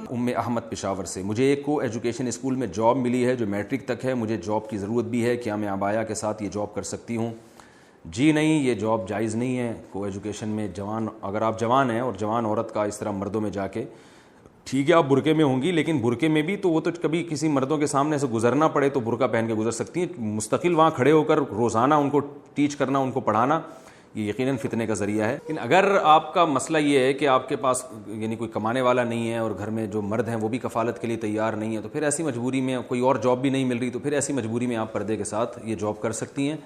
احمد پشاور سے. مجھے ایک کو ایجوکیشن اسکول میں جاب ملی ہے جو میٹرک تک ہے. مجھے جاب کی ضرورت بھی ہے. کیا میں عبایا کے ساتھ یہ جاب کر سکتی ہوں؟ جی نہیں, یہ جاب جائز نہیں ہے. کو ایجوکیشن میں اگر آپ جوان ہیں اور جوان عورت کا اس طرح مردوں میں جا کے, ٹھیک ہے آپ برقعے میں ہوں گی, لیکن برقعے میں بھی تو وہ تو کبھی کسی مردوں کے سامنے سے گزرنا پڑے تو برقعہ پہن کے گزر سکتی ہیں. مستقل وہاں کھڑے ہو کر روزانہ ان کو ٹیچ کرنا, ان کو پڑھانا, یہ یقیناً فتنے کا ذریعہ ہے. لیکن اگر آپ کا مسئلہ یہ ہے کہ آپ کے پاس یعنی کوئی کمانے والا نہیں ہے اور گھر میں جو مرد ہیں وہ بھی کفالت کے لیے تیار نہیں ہے, تو پھر ایسی مجبوری میں, کوئی اور جاب بھی نہیں مل رہی, تو پھر ایسی مجبوری میں آپ پردے کے ساتھ یہ جاب کر سکتی ہیں.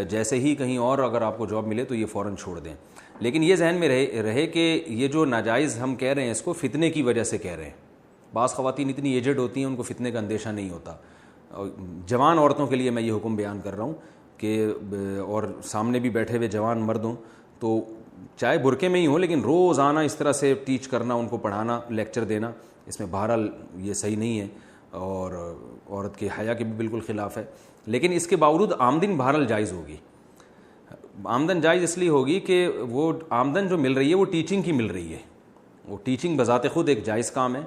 جیسے ہی کہیں اور اگر آپ کو جاب ملے تو یہ فوراً چھوڑ دیں. لیکن یہ ذہن میں رہے کہ یہ جو ناجائز ہم کہہ رہے ہیں اس کو فتنے کی وجہ سے کہہ رہے ہیں. بعض خواتین اتنی ایجڈ ہوتی ہیں ان کو فتنے کا اندیشہ نہیں ہوتا. جوان عورتوں کے لیے میں یہ حکم بیان کر رہا ہوں کہ, اور سامنے بھی بیٹھے ہوئے جوان مرد ہوں تو چاہے برقعے میں ہی ہوں لیکن روزانہ اس طرح سے ٹیچ کرنا, ان کو پڑھانا, لیکچر دینا, اس میں بہرحال یہ صحیح نہیں ہے اور عورت کے حیا کے بھی بالکل خلاف ہے. لیکن اس کے باوجود آمدن بہرحال جائز ہوگی. آمدن جائز اس لیے ہوگی کہ وہ آمدن جو مل رہی ہے وہ ٹیچنگ کی مل رہی ہے. وہ ٹیچنگ بذات خود ایک جائز کام ہے.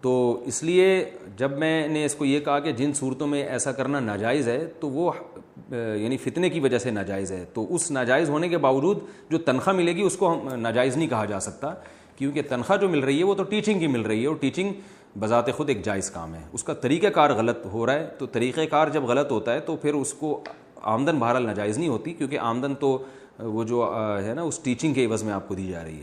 تو اس لیے جب میں نے اس کو یہ کہا کہ جن صورتوں میں ایسا کرنا ناجائز ہے تو وہ یعنی فتنے کی وجہ سے ناجائز ہے, تو اس ناجائز ہونے کے باوجود جو تنخواہ ملے گی اس کو ناجائز نہیں کہا جا سکتا, کیونکہ تنخواہ جو مل رہی ہے وہ تو ٹیچنگ کی مل رہی ہے, اور ٹیچنگ بذات خود ایک جائز کام ہے. اس کا طریقہ کار غلط ہو رہا ہے, تو طریقہ کار جب غلط ہوتا ہے تو پھر اس کو آمدن بہرحال ناجائز نہیں ہوتی, کیونکہ آمدن تو وہ جو ہے نا اس ٹیچنگ کے عوض میں آپ کو دی جا رہی ہے.